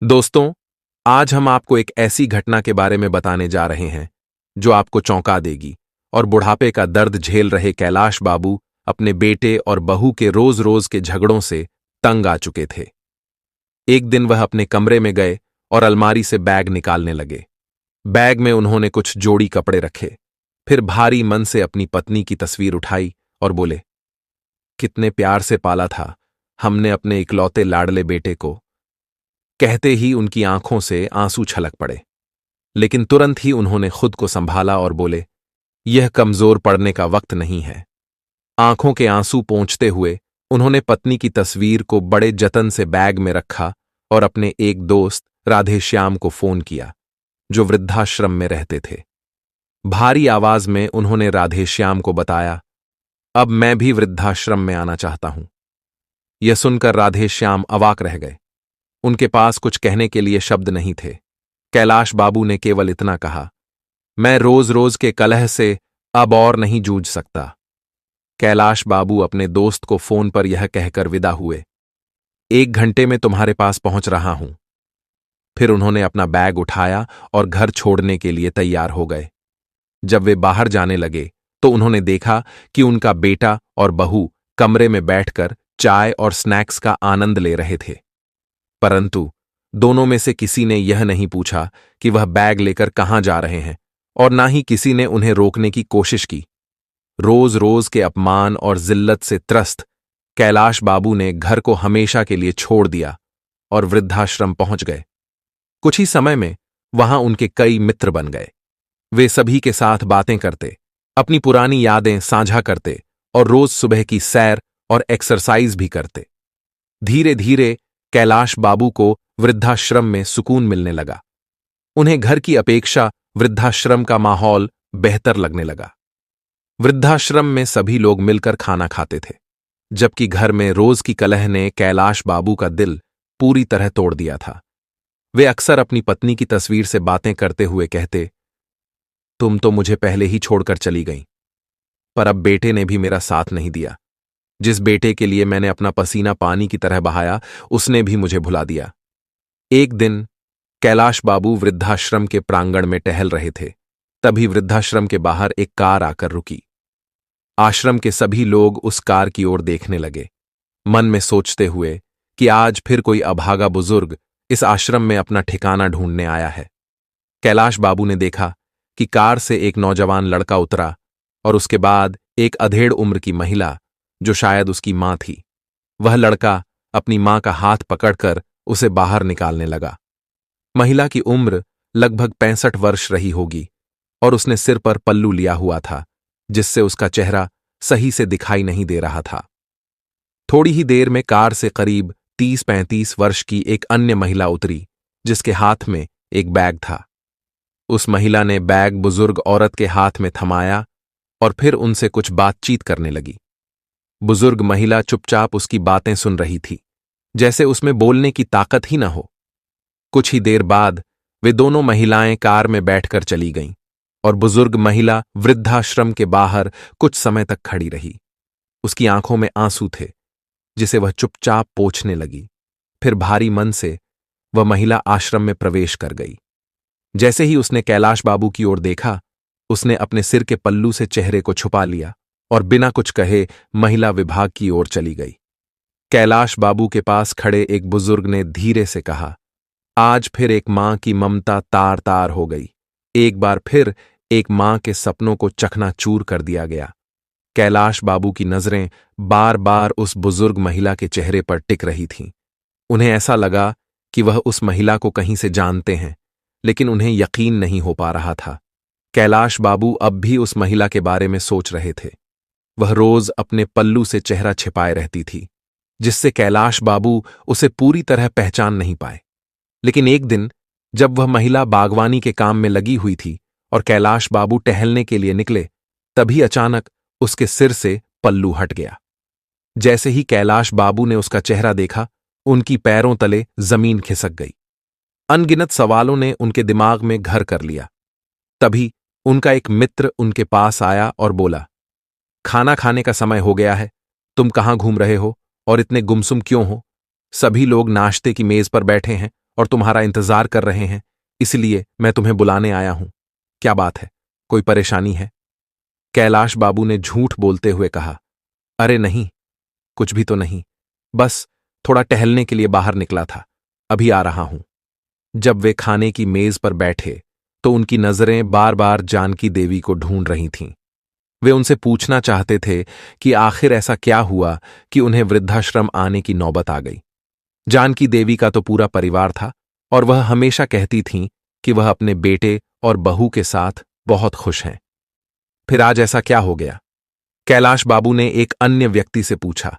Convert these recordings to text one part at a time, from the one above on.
दोस्तों, आज हम आपको एक ऐसी घटना के बारे में बताने जा रहे हैं जो आपको चौंका देगी और बुढ़ापे का दर्द झेल रहे कैलाश बाबू अपने बेटे और बहू के रोज रोज के झगड़ों से तंग आ चुके थे। एक दिन वह अपने कमरे में गए और अलमारी से बैग निकालने लगे। बैग में उन्होंने कुछ जोड़ी कपड़े रखे, फिर भारी मन से अपनी पत्नी की तस्वीर उठाई और बोले, कितने प्यार से पाला था हमने अपने इकलौते लाडले बेटे को। कहते ही उनकी आंखों से आंसू छलक पड़े, लेकिन तुरंत ही उन्होंने खुद को संभाला और बोले, यह कमजोर पड़ने का वक्त नहीं है। आंखों के आंसू पोंछते हुए उन्होंने पत्नी की तस्वीर को बड़े जतन से बैग में रखा और अपने एक दोस्त राधेश्याम को फोन किया, जो वृद्धाश्रम में रहते थे। भारी आवाज में उन्होंने राधेश्याम को बताया, अब मैं भी वृद्धाश्रम में आना चाहता हूं। यह सुनकर राधेश्याम अवाक रह गए। उनके पास कुछ कहने के लिए शब्द नहीं थे। कैलाश बाबू ने केवल इतना कहा, मैं रोज रोज के कलह से अब और नहीं जूझ सकता। कैलाश बाबू अपने दोस्त को फोन पर यह कहकर विदा हुए, 1 घंटे में तुम्हारे पास पहुंच रहा हूं। फिर उन्होंने अपना बैग उठाया और घर छोड़ने के लिए तैयार हो गए। जब वे बाहर जाने लगे तो उन्होंने देखा कि उनका बेटा और बहू कमरे में बैठकर चाय और स्नैक्स का आनंद ले रहे थे, परंतु दोनों में से किसी ने यह नहीं पूछा कि वह बैग लेकर कहां जा रहे हैं, और ना ही किसी ने उन्हें रोकने की कोशिश की। रोज रोज के अपमान और जिल्लत से त्रस्त कैलाश बाबू ने घर को हमेशा के लिए छोड़ दिया और वृद्धाश्रम पहुंच गए। कुछ ही समय में वहां उनके कई मित्र बन गए। वे सभी के साथ बातें करते, अपनी पुरानी यादें साझा करते और रोज सुबह की सैर और एक्सरसाइज भी करते। धीरे धीरे कैलाश बाबू को वृद्धाश्रम में सुकून मिलने लगा। उन्हें घर की अपेक्षा वृद्धाश्रम का माहौल बेहतर लगने लगा। वृद्धाश्रम में सभी लोग मिलकर खाना खाते थे, जबकि घर में रोज की कलह ने कैलाश बाबू का दिल पूरी तरह तोड़ दिया था। वे अक्सर अपनी पत्नी की तस्वीर से बातें करते हुए कहते, तुम तो मुझे पहले ही छोड़कर चली गईं, पर अब बेटे ने भी मेरा साथ नहीं दिया। जिस बेटे के लिए मैंने अपना पसीना पानी की तरह बहाया, उसने भी मुझे भुला दिया। एक दिन कैलाश बाबू वृद्धाश्रम के प्रांगण में टहल रहे थे, तभी वृद्धाश्रम के बाहर एक कार आकर रुकी। आश्रम के सभी लोग उस कार की ओर देखने लगे, मन में सोचते हुए कि आज फिर कोई अभागा बुजुर्ग इस आश्रम में अपना ठिकाना ढूंढने आया है। कैलाश बाबू ने देखा कि कार से एक नौजवान लड़का उतरा और उसके बाद एक अधेड़ उम्र की महिला, जो शायद उसकी मां थी। वह लड़का अपनी मां का हाथ पकड़कर उसे बाहर निकालने लगा। महिला की उम्र लगभग 65 वर्ष रही होगी और उसने सिर पर पल्लू लिया हुआ था, जिससे उसका चेहरा सही से दिखाई नहीं दे रहा था। थोड़ी ही देर में कार से करीब 30-35 वर्ष की एक अन्य महिला उतरी, जिसके हाथ में एक बैग था। उस महिला ने बैग बुजुर्ग औरत के हाथ में थमाया और फिर उनसे कुछ बातचीत करने लगी। बुजुर्ग महिला चुपचाप उसकी बातें सुन रही थी, जैसे उसमें बोलने की ताकत ही न हो। कुछ ही देर बाद वे दोनों महिलाएं कार में बैठकर चली गईं और बुजुर्ग महिला वृद्धाश्रम के बाहर कुछ समय तक खड़ी रही। उसकी आंखों में आंसू थे, जिसे वह चुपचाप पोंछने लगी। फिर भारी मन से वह महिला आश्रम में प्रवेश कर गई। जैसे ही उसने कैलाश बाबू की ओर देखा, उसने अपने सिर के पल्लू से चेहरे को छुपा लिया और बिना कुछ कहे महिला विभाग की ओर चली गई। कैलाश बाबू के पास खड़े एक बुजुर्ग ने धीरे से कहा, आज फिर एक मां की ममता तार तार हो गई। एक बार फिर एक मां के सपनों को चकनाचूर कर दिया गया। कैलाश बाबू की नजरें बार बार उस बुजुर्ग महिला के चेहरे पर टिक रही थीं। उन्हें ऐसा लगा कि वह उस महिला को कहीं से जानते हैं, लेकिन उन्हें यकीन नहीं हो पा रहा था। कैलाश बाबू अब भी उस महिला के बारे में सोच रहे थे। वह रोज अपने पल्लू से चेहरा छिपाए रहती थी, जिससे कैलाश बाबू उसे पूरी तरह पहचान नहीं पाए। लेकिन एक दिन जब वह महिला बागवानी के काम में लगी हुई थी और कैलाश बाबू टहलने के लिए निकले, तभी अचानक उसके सिर से पल्लू हट गया। जैसे ही कैलाश बाबू ने उसका चेहरा देखा, उनकी पैरों तले जमीन खिसक गई। अनगिनत सवालों ने उनके दिमाग में घर कर लिया। तभी उनका एक मित्र उनके पास आया और बोला, खाना खाने का समय हो गया है, तुम कहां घूम रहे हो और इतने गुमसुम क्यों हो? सभी लोग नाश्ते की मेज पर बैठे हैं और तुम्हारा इंतजार कर रहे हैं, इसलिए मैं तुम्हें बुलाने आया हूं। क्या बात है, कोई परेशानी है? कैलाश बाबू ने झूठ बोलते हुए कहा, अरे नहीं, कुछ भी तो नहीं, बस थोड़ा टहलने के लिए बाहर निकला था, अभी आ रहा हूं। जब वे खाने की मेज पर बैठे तो उनकी नजरें बार बार जानकी देवी को ढूंढ रही थीं। वे उनसे पूछना चाहते थे कि आखिर ऐसा क्या हुआ कि उन्हें वृद्धाश्रम आने की नौबत आ गई। जानकी देवी का तो पूरा परिवार था और वह हमेशा कहती थीं कि वह अपने बेटे और बहू के साथ बहुत खुश हैं। फिर आज ऐसा क्या हो गया? कैलाश बाबू ने एक अन्य व्यक्ति से पूछा।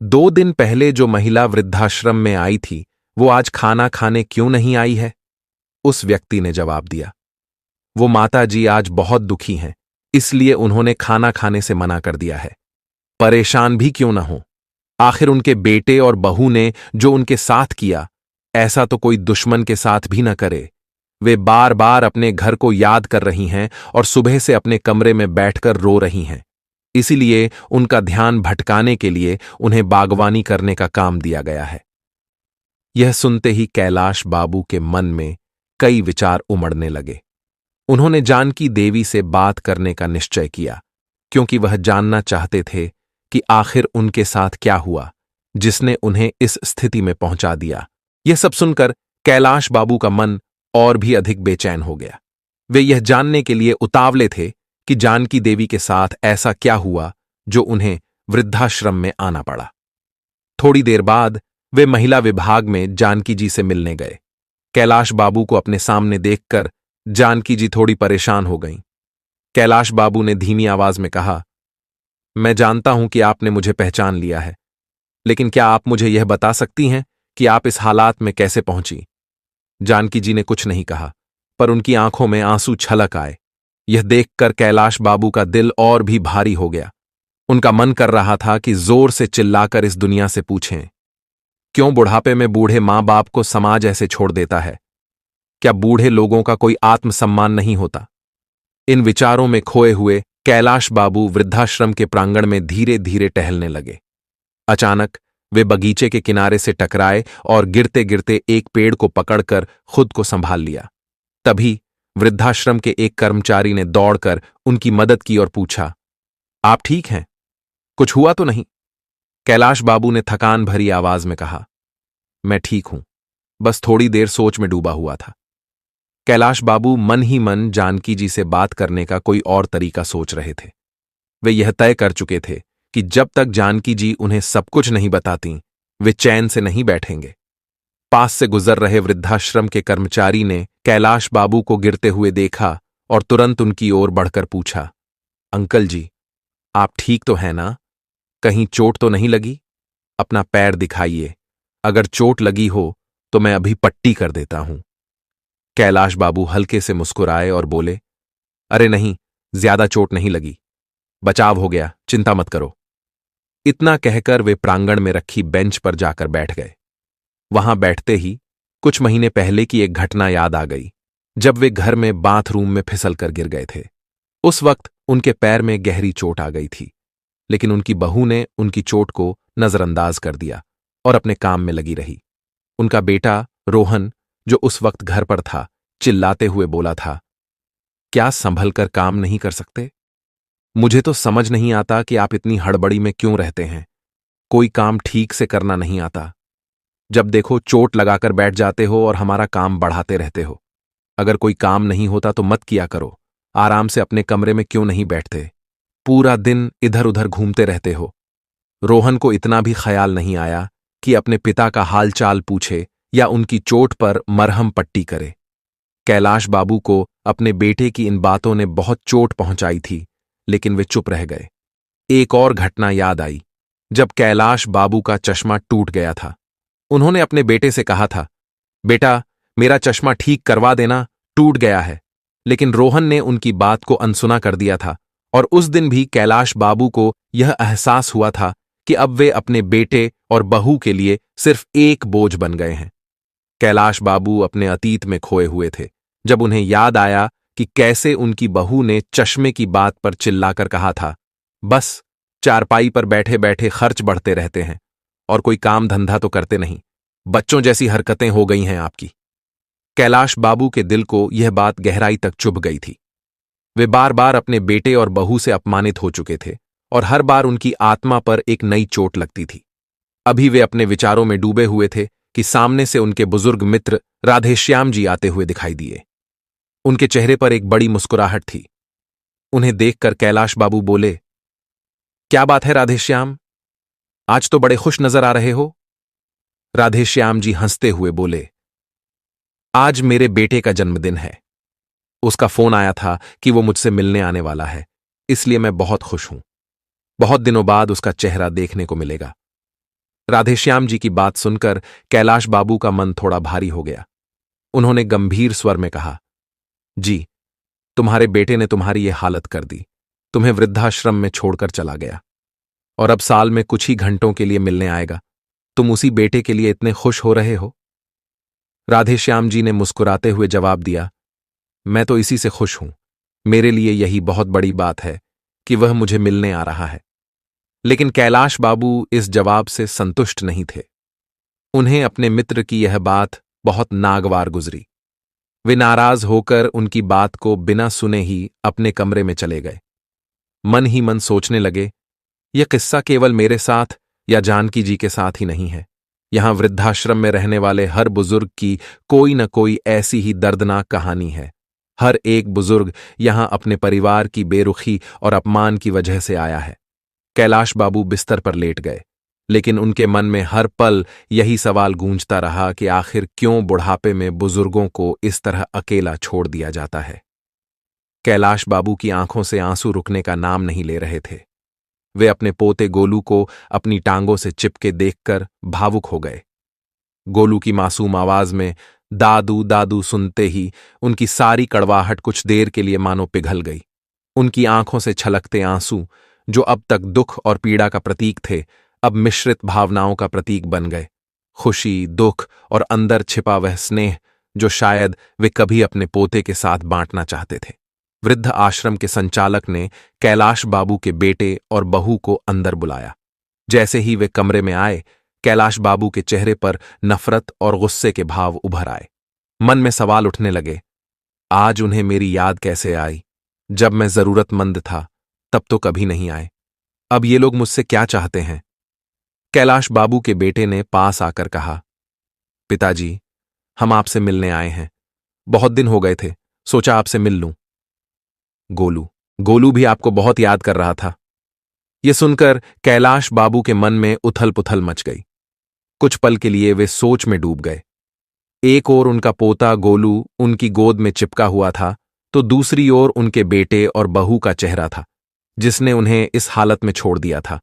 2 दिन पहले जो महिला वृद्धाश्रम में आई थी, वो आज खाना खाने क्यों नहीं आई है? उस व्यक्ति ने जवाब दिया, वो माता जी आज बहुत दुखी हैं, इसलिए उन्होंने खाना खाने से मना कर दिया है। परेशान भी क्यों ना हो, आखिर उनके बेटे और बहू ने जो उनके साथ किया, ऐसा तो कोई दुश्मन के साथ भी न करे। वे बार बार अपने घर को याद कर रही हैं और सुबह से अपने कमरे में बैठकर रो रही हैं। इसीलिए उनका ध्यान भटकाने के लिए उन्हें बागवानी करने का काम दिया गया है। यह सुनते ही कैलाश बाबू के मन में कई विचार उमड़ने लगे। उन्होंने जानकी देवी से बात करने का निश्चय किया, क्योंकि वह जानना चाहते थे कि आखिर उनके साथ क्या हुआ जिसने उन्हें इस स्थिति में पहुंचा दिया। यह सब सुनकर कैलाश बाबू का मन और भी अधिक बेचैन हो गया। वे यह जानने के लिए उतावले थे कि जानकी देवी के साथ ऐसा क्या हुआ जो उन्हें वृद्धाश्रम में आना पड़ा। थोड़ी देर बाद वे महिला विभाग में जानकी जी से मिलने गए। कैलाश बाबू को अपने सामने देखकर जानकी जी थोड़ी परेशान हो गईं। कैलाश बाबू ने धीमी आवाज में कहा, मैं जानता हूं कि आपने मुझे पहचान लिया है, लेकिन क्या आप मुझे यह बता सकती हैं कि आप इस हालात में कैसे पहुंची? जानकी जी ने कुछ नहीं कहा, पर उनकी आंखों में आंसू छलक आए। यह देखकर कैलाश बाबू का दिल और भी भारी हो गया। उनका मन कर रहा था कि जोर से चिल्लाकर इस दुनिया से पूछें, क्यों बुढ़ापे में बूढ़े मां बाप को समाज ऐसे छोड़ देता है? क्या बूढ़े लोगों का कोई आत्मसम्मान नहीं होता? इन विचारों में खोए हुए कैलाश बाबू वृद्धाश्रम के प्रांगण में धीरे धीरे टहलने लगे। अचानक वे बगीचे के किनारे से टकराए और गिरते गिरते एक पेड़ को पकड़कर खुद को संभाल लिया। तभी वृद्धाश्रम के एक कर्मचारी ने दौड़कर उनकी मदद की और पूछा, आप ठीक हैं? कुछ हुआ तो नहीं? कैलाश बाबू ने थकान भरी आवाज में कहा, मैं ठीक हूं, बस थोड़ी देर सोच में डूबा हुआ था। कैलाश बाबू मन ही मन जानकी जी से बात करने का कोई और तरीका सोच रहे थे। वे यह तय कर चुके थे कि जब तक जानकी जी उन्हें सब कुछ नहीं बताती, वे चैन से नहीं बैठेंगे। पास से गुजर रहे वृद्धाश्रम के कर्मचारी ने कैलाश बाबू को गिरते हुए देखा और तुरंत उनकी ओर बढ़कर पूछा, अंकल जी, आप ठीक तो हैं ना? कहीं चोट तो नहीं लगी? अपना पैर दिखाइए, अगर चोट लगी हो तो मैं अभी पट्टी कर देता हूं। कैलाश बाबू हल्के से मुस्कुराए और बोले, अरे नहीं, ज्यादा चोट नहीं लगी, बचाव हो गया, चिंता मत करो। इतना कहकर वे प्रांगण में रखी बेंच पर जाकर बैठ गए। वहां बैठते ही कुछ महीने पहले की एक घटना याद आ गई, जब वे घर में बाथरूम में फिसल कर गिर गए थे। उस वक्त उनके पैर में गहरी चोट आ गई थी, लेकिन उनकी बहू ने उनकी चोट को नजरअंदाज कर दिया और अपने काम में लगी रही। उनका बेटा रोहन, जो उस वक्त घर पर था, चिल्लाते हुए बोला था, क्या संभल कर काम नहीं कर सकते? मुझे तो समझ नहीं आता कि आप इतनी हड़बड़ी में क्यों रहते हैं। कोई काम ठीक से करना नहीं आता। जब देखो चोट लगाकर बैठ जाते हो और हमारा काम बढ़ाते रहते हो। अगर कोई काम नहीं होता तो मत किया करो, आराम से अपने कमरे में क्यों नहीं बैठते? पूरा दिन इधर उधर घूमते रहते हो। रोहन को इतना भी ख्याल नहीं आया कि अपने पिता का हालचाल पूछे या उनकी चोट पर मरहम पट्टी करे। कैलाश बाबू को अपने बेटे की इन बातों ने बहुत चोट पहुंचाई थी, लेकिन वे चुप रह गए। एक और घटना याद आई, जब कैलाश बाबू का चश्मा टूट गया था। उन्होंने अपने बेटे से कहा था, बेटा, मेरा चश्मा ठीक करवा देना, टूट गया है। लेकिन रोहन ने उनकी बात को अनसुना कर दिया था और उस दिन भी कैलाश बाबू को यह एहसास हुआ था कि अब वे अपने बेटे और बहू के लिए सिर्फ एक बोझ बन गए हैं। कैलाश बाबू अपने अतीत में खोए हुए थे, जब उन्हें याद आया कि कैसे उनकी बहू ने चश्मे की बात पर चिल्लाकर कहा था, बस चारपाई पर बैठे बैठे खर्च बढ़ते रहते हैं और कोई काम धंधा तो करते नहीं। बच्चों जैसी हरकतें हो गई हैं आपकी। कैलाश बाबू के दिल को यह बात गहराई तक चुभ गई थी। वे बार बार अपने बेटे और बहू से अपमानित हो चुके थे और हर बार उनकी आत्मा पर एक नई चोट लगती थी। अभी वे अपने विचारों में डूबे हुए थे कि सामने से उनके बुजुर्ग मित्र राधेश्याम जी आते हुए दिखाई दिए। उनके चेहरे पर एक बड़ी मुस्कुराहट थी। उन्हें देखकर कैलाश बाबू बोले, क्या बात है राधेश्याम, आज तो बड़े खुश नजर आ रहे हो। राधेश्याम जी हंसते हुए बोले, आज मेरे बेटे का जन्मदिन है। उसका फोन आया था कि वो मुझसे मिलने आने वाला है, इसलिए मैं बहुत खुश हूं। बहुत दिनों बाद उसका चेहरा देखने को मिलेगा। राधेश्याम जी की बात सुनकर कैलाश बाबू का मन थोड़ा भारी हो गया। उन्होंने गंभीर स्वर में कहा, जी, तुम्हारे बेटे ने तुम्हारी ये हालत कर दी। तुम्हें वृद्धाश्रम में छोड़कर चला गया और अब साल में कुछ ही घंटों के लिए मिलने आएगा। तुम उसी बेटे के लिए इतने खुश हो रहे हो। राधेश्याम जी ने मुस्कुराते हुए जवाब दिया, मैं तो इसी से खुश हूं। मेरे लिए यही बहुत बड़ी बात है कि वह मुझे मिलने आ रहा है। लेकिन कैलाश बाबू इस जवाब से संतुष्ट नहीं थे। उन्हें अपने मित्र की यह बात बहुत नागवार गुजरी। वे नाराज होकर उनकी बात को बिना सुने ही अपने कमरे में चले गए। मन ही मन सोचने लगे, यह किस्सा केवल मेरे साथ या जानकी जी के साथ ही नहीं है। यहां वृद्धाश्रम में रहने वाले हर बुजुर्ग की कोई न कोई ऐसी ही दर्दनाक कहानी है। हर एक बुजुर्ग यहां अपने परिवार की बेरुखी और अपमान की वजह से आया है। कैलाश बाबू बिस्तर पर लेट गए, लेकिन उनके मन में हर पल यही सवाल गूंजता रहा कि आखिर क्यों बुढ़ापे में बुजुर्गों को इस तरह अकेला छोड़ दिया जाता है। कैलाश बाबू की आंखों से आंसू रुकने का नाम नहीं ले रहे थे। वे अपने पोते गोलू को अपनी टांगों से चिपके देखकर भावुक हो गए। गोलू की मासूम आवाज में दादू दादू सुनते ही उनकी सारी कड़वाहट कुछ देर के लिए मानो पिघल गई। उनकी आंखों से छलकते आंसू, जो अब तक दुख और पीड़ा का प्रतीक थे, अब मिश्रित भावनाओं का प्रतीक बन गए। खुशी, दुख और अंदर छिपा वह स्नेह जो शायद वे कभी अपने पोते के साथ बांटना चाहते थे। वृद्ध आश्रम के संचालक ने कैलाश बाबू के बेटे और बहू को अंदर बुलाया। जैसे ही वे कमरे में आए, कैलाश बाबू के चेहरे पर नफरत और गुस्से के भाव उभर आए। मन में सवाल उठने लगे, आज उन्हें मेरी याद कैसे आई? जब मैं जरूरतमंद था तब तो कभी नहीं आए। अब ये लोग मुझसे क्या चाहते हैं? कैलाश बाबू के बेटे ने पास आकर कहा, पिताजी, हम आपसे मिलने आए हैं। बहुत दिन हो गए थे, सोचा आपसे मिल लूं। गोलू भी आपको बहुत याद कर रहा था। यह सुनकर कैलाश बाबू के मन में उथल पुथल मच गई। कुछ पल के लिए वे सोच में डूब गए। एक ओर उनका पोता गोलू उनकी गोद में चिपका हुआ था, तो दूसरी ओर उनके बेटे और बहू का चेहरा था, जिसने उन्हें इस हालत में छोड़ दिया था।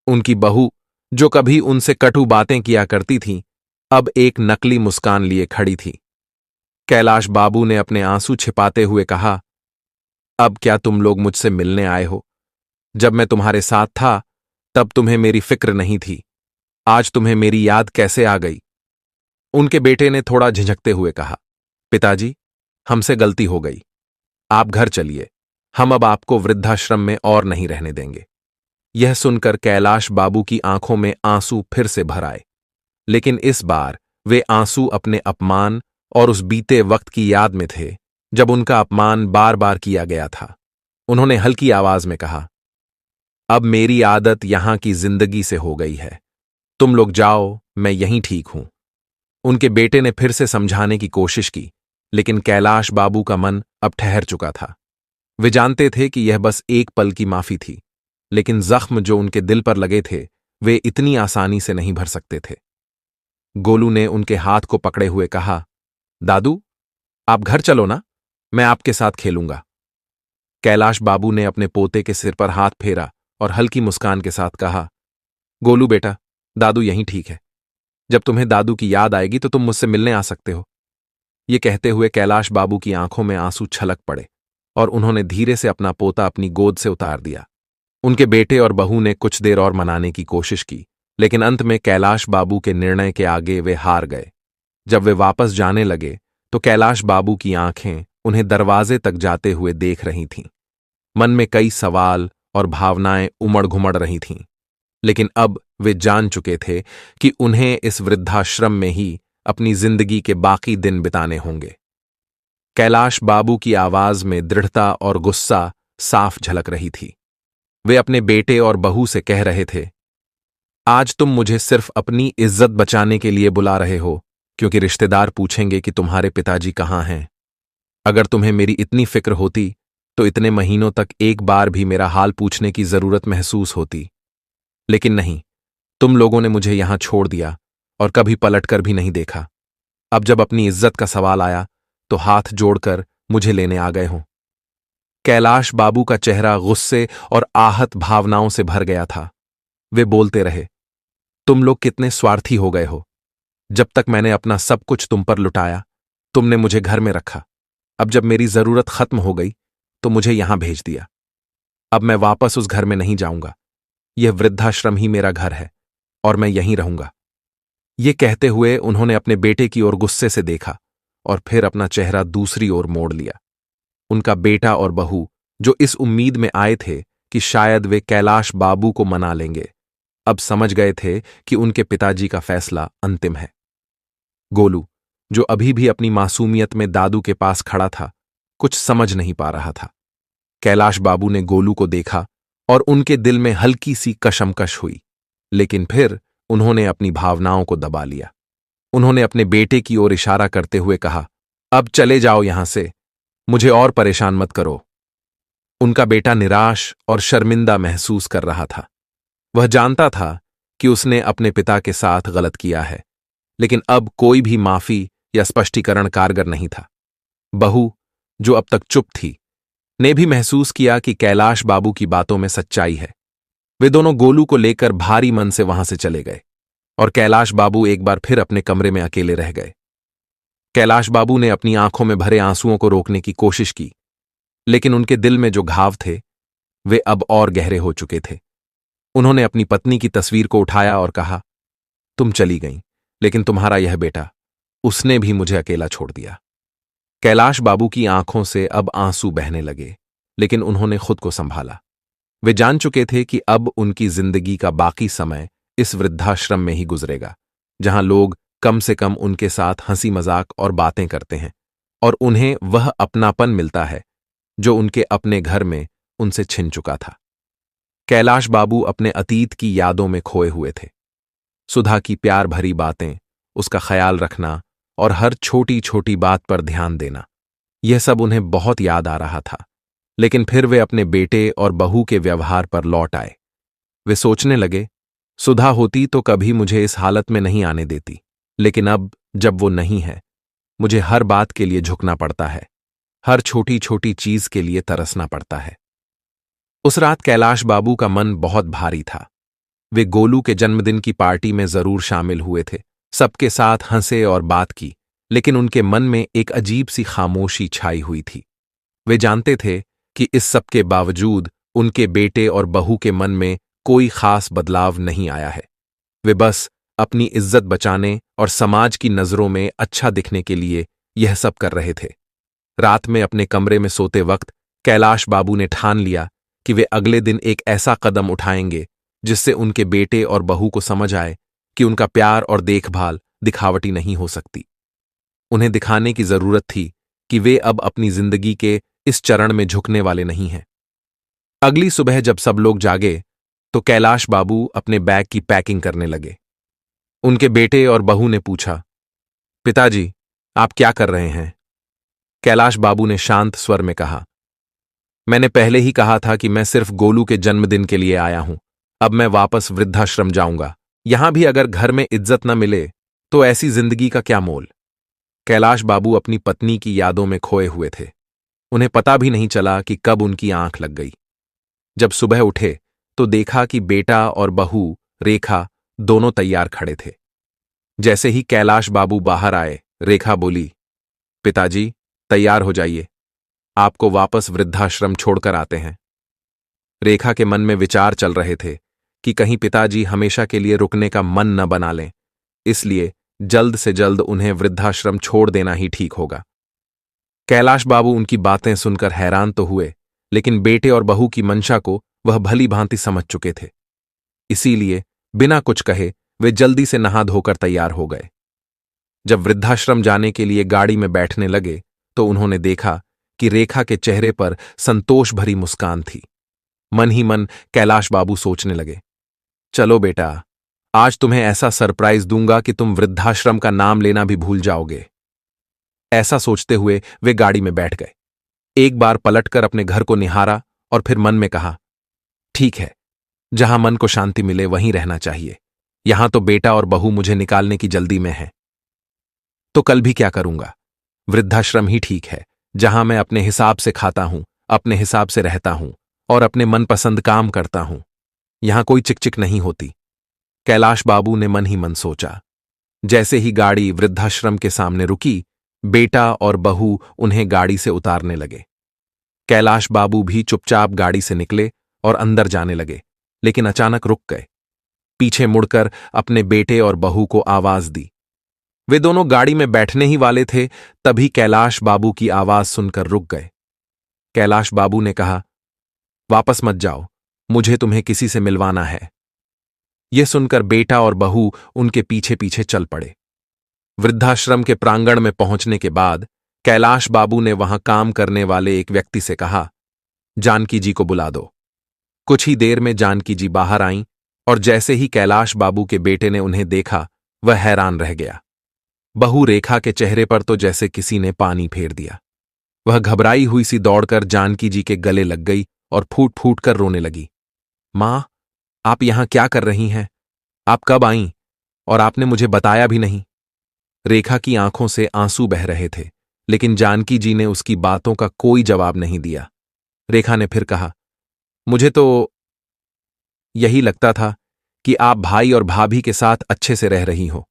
उनकी बहू, जो कभी उनसे कटु बातें किया करती थी, अब एक नकली मुस्कान लिए खड़ी थी। कैलाश बाबू ने अपने आंसू छिपाते हुए कहा, अब क्या तुम लोग मुझसे मिलने आए हो? जब मैं तुम्हारे साथ था तब तुम्हें मेरी फिक्र नहीं थी। आज तुम्हें मेरी याद कैसे आ गई? उनके बेटे ने थोड़ा झिझकते हुए कहा, पिताजी, हमसे गलती हो गई। आप घर चलिए, हम अब आपको वृद्धाश्रम में और नहीं रहने देंगे। यह सुनकर कैलाश बाबू की आंखों में आंसू फिर से भर आए, लेकिन इस बार वे आंसू अपने अपमान और उस बीते वक्त की याद में थे जब उनका अपमान बार बार किया गया था। उन्होंने हल्की आवाज में कहा, अब मेरी आदत यहां की जिंदगी से हो गई है। तुम लोग जाओ, मैं यहीं ठीक हूं। उनके बेटे ने फिर से समझाने की कोशिश की, लेकिन कैलाश बाबू का मन अब ठहर चुका था। वे जानते थे कि यह बस एक पल की माफी थी, लेकिन जख्म जो उनके दिल पर लगे थे, वे इतनी आसानी से नहीं भर सकते थे। गोलू ने उनके हाथ को पकड़े हुए कहा, दादू, आप घर चलो ना, मैं आपके साथ खेलूंगा। कैलाश बाबू ने अपने पोते के सिर पर हाथ फेरा और हल्की मुस्कान के साथ कहा, गोलू बेटा, दादू यहीं ठीक है। जब तुम्हें दादू की याद आएगी तो तुम मुझसे मिलने आ सकते हो। ये कहते हुए कैलाश बाबू की आंखों में आंसू छलक पड़े और उन्होंने धीरे से अपना पोता अपनी गोद से उतार दिया। उनके बेटे और बहू ने कुछ देर और मनाने की कोशिश की, लेकिन अंत में कैलाश बाबू के निर्णय के आगे वे हार गए। जब वे वापस जाने लगे तो कैलाश बाबू की आंखें उन्हें दरवाजे तक जाते हुए देख रही थीं। मन में कई सवाल और भावनाएं उमड़ घुमड़ रही थीं, लेकिन अब वे जान चुके थे कि उन्हें इस वृद्धाश्रम में ही अपनी जिंदगी के बाकी दिन बिताने होंगे। कैलाश बाबू की आवाज में दृढ़ता और गुस्सा साफ झलक रही थी। वे अपने बेटे और बहू से कह रहे थे, आज तुम मुझे सिर्फ अपनी इज्जत बचाने के लिए बुला रहे हो, क्योंकि रिश्तेदार पूछेंगे कि तुम्हारे पिताजी कहाँ हैं। अगर तुम्हें मेरी इतनी फिक्र होती तो इतने महीनों तक एक बार भी मेरा हाल पूछने की जरूरत महसूस होती। लेकिन नहीं, तुम लोगों ने मुझे यहां छोड़ दिया और कभी पलटकर भी नहीं देखा। अब जब अपनी इज्जत का सवाल आया तो हाथ जोड़कर मुझे लेने आ गए हो। कैलाश बाबू का चेहरा गुस्से और आहत भावनाओं से भर गया था। वे बोलते रहे, तुम लोग कितने स्वार्थी हो गए हो। जब तक मैंने अपना सब कुछ तुम पर लुटाया, तुमने मुझे घर में रखा। अब जब मेरी जरूरत खत्म हो गई तो मुझे यहां भेज दिया। अब मैं वापस उस घर में नहीं जाऊंगा। यह वृद्धाश्रम ही मेरा घर है और मैं यहीं रहूंगा। ये कहते हुए उन्होंने अपने बेटे की ओर गुस्से से देखा और फिर अपना चेहरा दूसरी ओर मोड़ लिया। उनका बेटा और बहू, जो इस उम्मीद में आए थे कि शायद वे कैलाश बाबू को मना लेंगे, अब समझ गए थे कि उनके पिताजी का फैसला अंतिम है। गोलू, जो अभी भी अपनी मासूमियत में दादू के पास खड़ा था, कुछ समझ नहीं पा रहा था। कैलाश बाबू ने गोलू को देखा और उनके दिल में हल्की सी कशमकश हुई, लेकिन फिर उन्होंने अपनी भावनाओं को दबा लिया। उन्होंने अपने बेटे की ओर इशारा करते हुए कहा, अब चले जाओ यहां से, मुझे और परेशान मत करो। उनका बेटा निराश और शर्मिंदा महसूस कर रहा था। वह जानता था कि उसने अपने पिता के साथ गलत किया है, लेकिन अब कोई भी माफी या स्पष्टीकरण कारगर नहीं था। बहू, जो अब तक चुप थी, ने भी महसूस किया कि कैलाश बाबू की बातों में सच्चाई है। वे दोनों गोलू को लेकर भारी मन से वहां से चले गए और कैलाश बाबू एक बार फिर अपने कमरे में अकेले रह गए। कैलाश बाबू ने अपनी आंखों में भरे आंसुओं को रोकने की कोशिश की, लेकिन उनके दिल में जो घाव थे वे अब और गहरे हो चुके थे। उन्होंने अपनी पत्नी की तस्वीर को उठाया और कहा, तुम चली गईं, लेकिन तुम्हारा यह बेटा, उसने भी मुझे अकेला छोड़ दिया। कैलाश बाबू की आंखों से अब आंसू बहने लगे, लेकिन उन्होंने खुद को संभाला। वे जान चुके थे कि अब उनकी जिंदगी का बाकी समय इस वृद्धाश्रम में ही गुजरेगा, जहां लोग कम से कम उनके साथ हंसी मजाक और बातें करते हैं और उन्हें वह अपनापन मिलता है जो उनके अपने घर में उनसे छिन चुका था। कैलाश बाबू अपने अतीत की यादों में खोए हुए थे। सुधा की प्यार भरी बातें, उसका ख्याल रखना और हर छोटी छोटी बात पर ध्यान देना, यह सब उन्हें बहुत याद आ रहा था। लेकिन फिर वे अपने बेटे और बहू के व्यवहार पर लौट आए। वे सोचने लगे, सुधा होती तो कभी मुझे इस हालत में नहीं आने देती, लेकिन अब जब वो नहीं है, मुझे हर बात के लिए झुकना पड़ता है, हर छोटी छोटी चीज के लिए तरसना पड़ता है। उस रात कैलाश बाबू का मन बहुत भारी था। वे गोलू के जन्मदिन की पार्टी में जरूर शामिल हुए थे, सबके साथ हंसे और बात की, लेकिन उनके मन में एक अजीब सी खामोशी छाई हुई थी। वे जानते थे कि इस सब के बावजूद उनके बेटे और बहू के मन में कोई खास बदलाव नहीं आया है। वे बस अपनी इज्जत बचाने और समाज की नजरों में अच्छा दिखने के लिए यह सब कर रहे थे। रात में अपने कमरे में सोते वक्त कैलाश बाबू ने ठान लिया कि वे अगले दिन एक ऐसा कदम उठाएंगे जिससे उनके बेटे और बहू को समझ आए कि उनका प्यार और देखभाल दिखावटी नहीं हो सकती। उन्हें दिखाने की जरूरत थी कि वे अब अपनी जिंदगी के इस चरण में झुकने वाले नहीं हैं। अगली सुबह जब सब लोग जागे तो कैलाश बाबू अपने बैग की पैकिंग करने लगे। उनके बेटे और बहू ने पूछा, पिताजी, आप क्या कर रहे हैं? कैलाश बाबू ने शांत स्वर में कहा, मैंने पहले ही कहा था कि मैं सिर्फ गोलू के जन्मदिन के लिए आया हूं। अब मैं वापस वृद्धाश्रम जाऊंगा। यहां भी अगर घर में इज्जत न मिले तो ऐसी जिंदगी का क्या मोल? कैलाश बाबू अपनी पत्नी की यादों में खोए हुए थे। उन्हें पता भी नहीं चला कि कब उनकी आंख लग गई। जब सुबह उठे तो देखा कि बेटा और बहू रेखा दोनों तैयार खड़े थे। जैसे ही कैलाश बाबू बाहर आए, रेखा बोली, पिताजी, तैयार हो जाइए, आपको वापस वृद्धाश्रम छोड़कर आते हैं। रेखा के मन में विचार चल रहे थे कि कहीं पिताजी हमेशा के लिए रुकने का मन न बना लें, इसलिए जल्द से जल्द उन्हें वृद्धाश्रम छोड़ देना ही ठीक होगा। कैलाश बाबू उनकी बातें सुनकर हैरान तो हुए, लेकिन बेटे और बहू की मंशा को वह भली भांति समझ चुके थे। इसीलिए बिना कुछ कहे वे जल्दी से नहा धोकर तैयार हो गए। जब वृद्धाश्रम जाने के लिए गाड़ी में बैठने लगे तो उन्होंने देखा कि रेखा के चेहरे पर संतोष भरी मुस्कान थी। मन ही मन कैलाश बाबू सोचने लगे, चलो बेटा, आज तुम्हें ऐसा सरप्राइज दूंगा कि तुम वृद्धाश्रम का नाम लेना भी भूल जाओगे। ऐसा सोचते हुए वे गाड़ी में बैठ गए। एक बार पलटकर अपने घर को निहारा और फिर मन में कहा, ठीक है, जहां मन को शांति मिले वहीं रहना चाहिए। यहां तो बेटा और बहू मुझे निकालने की जल्दी में है, तो कल भी क्या करूंगा। वृद्धाश्रम ही ठीक है, जहां मैं अपने हिसाब से खाता हूं, अपने हिसाब से रहता हूं और अपने मनपसंद काम करता हूं। यहां कोई चिकचिक नहीं होती। कैलाश बाबू ने मन ही मन सोचा। जैसे ही गाड़ी वृद्धाश्रम के सामने रुकी, बेटा और बहू उन्हें गाड़ी से उतारने लगे। कैलाश बाबू भी चुपचाप गाड़ी से निकले और अंदर जाने लगे, लेकिन अचानक रुक गए। पीछे मुड़कर अपने बेटे और बहू को आवाज दी। वे दोनों गाड़ी में बैठने ही वाले थे, तभी कैलाश बाबू की आवाज सुनकर रुक गए। कैलाश बाबू ने कहा, वापस मत जाओ, मुझे तुम्हें किसी से मिलवाना है। यह सुनकर बेटा और बहू उनके पीछे पीछे चल पड़े। वृद्धाश्रम के प्रांगण में पहुंचने के बाद कैलाश बाबू ने वहां काम करने वाले एक व्यक्ति से कहा, जानकी जी को बुला दो। कुछ ही देर में जानकी जी बाहर आईं और जैसे ही कैलाश बाबू के बेटे ने उन्हें देखा, वह हैरान रह गया। बहू रेखा के चेहरे पर तो जैसे किसी ने पानी फेर दिया। वह घबराई हुई सी दौड़कर जानकी जी के गले लग गई और फूट फूट कर रोने लगी। मां, आप यहां क्या कर रही हैं? आप कब आईं? और आपने मुझे बताया भी नहीं। रेखा की आंखों से आंसू बह रहे थे, लेकिन जानकी जी ने उसकी बातों का कोई जवाब नहीं दिया। रेखा ने फिर कहा, मुझे तो यही लगता था कि आप भाई और भाभी के साथ अच्छे से रह रही हो।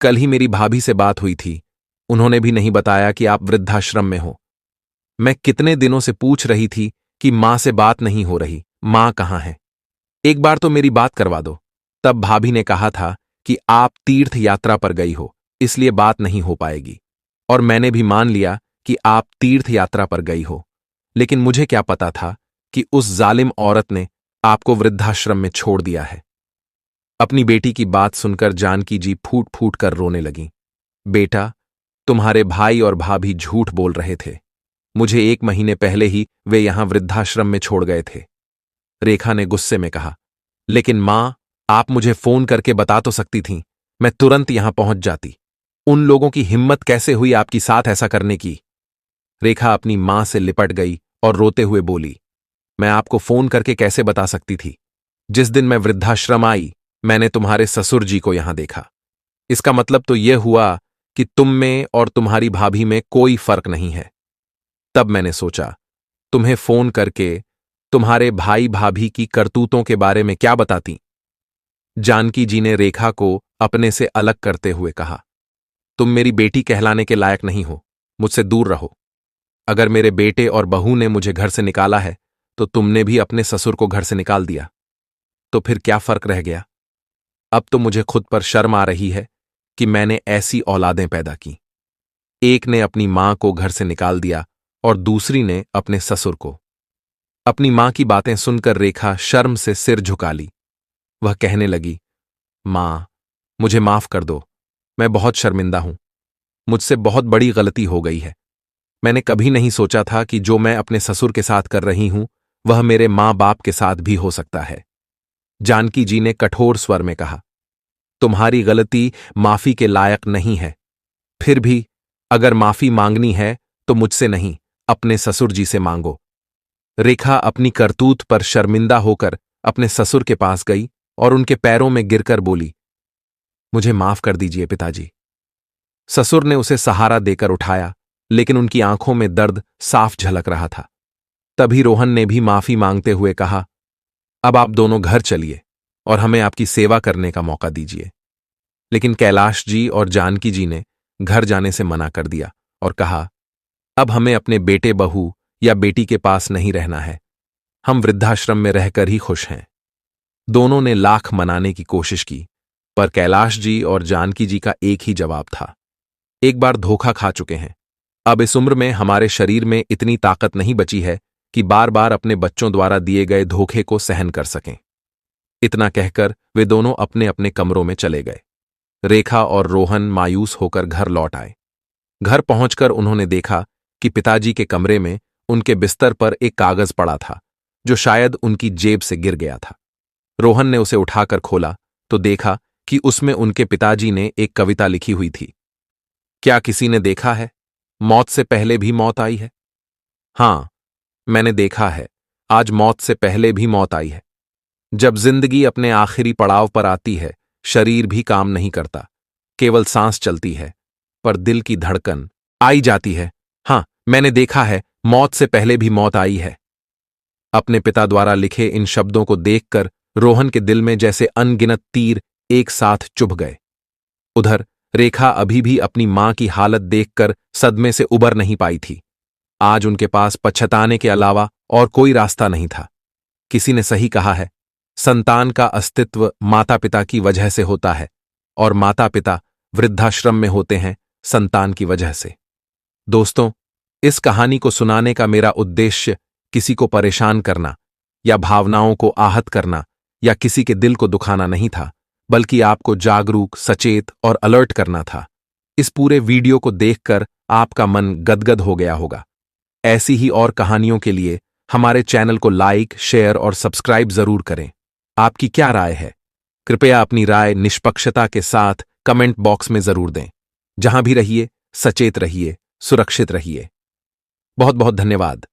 कल ही मेरी भाभी से बात हुई थी, उन्होंने भी नहीं बताया कि आप वृद्धाश्रम में हो। मैं कितने दिनों से पूछ रही थी कि मां से बात नहीं हो रही, मां कहाँ है? एक बार तो मेरी बात करवा दो। तब भाभी ने कहा था कि आप तीर्थ यात्रा पर गई हो, इसलिए बात नहीं हो पाएगी। और मैंने भी मान लिया कि आप तीर्थ यात्रा पर गई हो, लेकिन मुझे क्या पता था कि उस जालिम औरत ने आपको वृद्धाश्रम में छोड़ दिया है। अपनी बेटी की बात सुनकर जानकी जी फूट फूट कर रोने लगीं। बेटा, तुम्हारे भाई और भाभी झूठ बोल रहे थे। मुझे 1 महीने पहले ही वे यहां वृद्धाश्रम में छोड़ गए थे। रेखा ने गुस्से में कहा, लेकिन मां, आप मुझे फोन करके बता तो सकती थीं, मैं तुरंत यहां पहुंच जाती। उन लोगों की हिम्मत कैसे हुई आपकी साथ ऐसा करने की? रेखा अपनी मां से लिपट गई और रोते हुए बोली, मैं आपको फोन करके कैसे बता सकती थी? जिस दिन मैं वृद्धाश्रम आई, मैंने तुम्हारे ससुर जी को यहां देखा। इसका मतलब तो यह हुआ कि तुम में और तुम्हारी भाभी में कोई फर्क नहीं है। तब मैंने सोचा, तुम्हें फोन करके तुम्हारे भाई भाभी की करतूतों के बारे में क्या बताती। जानकी जी ने रेखा को अपने से अलग करते हुए कहा, तुम मेरी बेटी कहलाने के लायक नहीं हो, मुझसे दूर रहो। अगर मेरे बेटे और बहू ने मुझे घर से निकाला है, तो तुमने भी अपने ससुर को घर से निकाल दिया। तो फिर क्या फर्क रह गया? अब तो मुझे खुद पर शर्म आ रही है कि मैंने ऐसी औलादें पैदा की। एक ने अपनी मां को घर से निकाल दिया और दूसरी ने अपने ससुर को। अपनी मां की बातें सुनकर रेखा शर्म से सिर झुका ली। वह कहने लगी, मां, मुझे माफ कर दो, मैं बहुत शर्मिंदा हूं। मुझसे बहुत बड़ी गलती हो गई है। मैंने कभी नहीं सोचा था कि जो मैं अपने ससुर के साथ कर रही हूं, वह मेरे मां बाप के साथ भी हो सकता है। जानकी जी ने कठोर स्वर में कहा, तुम्हारी गलती माफी के लायक नहीं है। फिर भी अगर माफी मांगनी है तो मुझसे नहीं, अपने ससुर जी से मांगो। रेखा अपनी करतूत पर शर्मिंदा होकर अपने ससुर के पास गई और उनके पैरों में गिरकर बोली, मुझे माफ कर दीजिए पिताजी। ससुर ने उसे सहारा देकर उठाया, लेकिन उनकी आंखों में दर्द साफ झलक रहा था। तभी रोहन ने भी माफी मांगते हुए कहा, अब आप दोनों घर चलिए और हमें आपकी सेवा करने का मौका दीजिए। लेकिन कैलाश जी और जानकी जी ने घर जाने से मना कर दिया और कहा, अब हमें अपने बेटे बहू या बेटी के पास नहीं रहना है। हम वृद्धाश्रम में रहकर ही खुश हैं। दोनों ने लाख मनाने की कोशिश की, पर कैलाश जी और जानकी जी का एक ही जवाब था, एक बार धोखा खा चुके हैं। अब इस उम्र में हमारे शरीर में इतनी ताकत नहीं बची है कि बार बार अपने बच्चों द्वारा दिए गए धोखे को सहन कर सकें। इतना कहकर वे दोनों अपने अपने कमरों में चले गए। रेखा और रोहन मायूस होकर घर लौट आए। घर पहुंचकर उन्होंने देखा कि पिताजी के कमरे में उनके बिस्तर पर एक कागज पड़ा था जो शायद उनकी जेब से गिर गया था। रोहन ने उसे उठाकर खोला तो देखा कि उसमें उनके पिताजी ने एक कविता लिखी हुई थी। क्या किसी ने देखा है, मौत से पहले भी मौत आई है? हां, मैंने देखा है, आज मौत से पहले भी मौत आई है। जब जिंदगी अपने आखिरी पड़ाव पर आती है, शरीर भी काम नहीं करता, केवल सांस चलती है, पर दिल की धड़कन आई जाती है। हां, मैंने देखा है, मौत से पहले भी मौत आई है। अपने पिता द्वारा लिखे इन शब्दों को देखकर रोहन के दिल में जैसे अनगिनत तीर एक साथ चुभ गए। उधर रेखा अभी भी अपनी मां की हालत देखकर सदमे से उबर नहीं पाई थी। आज उनके पास पछताने के अलावा और कोई रास्ता नहीं था। किसी ने सही कहा है, संतान का अस्तित्व माता पिता की वजह से होता है और माता पिता वृद्धाश्रम में होते हैं संतान की वजह से। दोस्तों, इस कहानी को सुनाने का मेरा उद्देश्य किसी को परेशान करना या भावनाओं को आहत करना या किसी के दिल को दुखाना नहीं था, बल्कि आपको जागरूक, सचेत और अलर्ट करना था। इस पूरे वीडियो को देखकर आपका मन गदगद हो गया होगा। ऐसी ही और कहानियों के लिए हमारे चैनल को लाइक, शेयर और सब्सक्राइब जरूर करें। आपकी क्या राय है? कृपया अपनी राय निष्पक्षता के साथ कमेंट बॉक्स में जरूर दें। जहां भी रहिए, सचेत रहिए, सुरक्षित रहिए। बहुत बहुत धन्यवाद।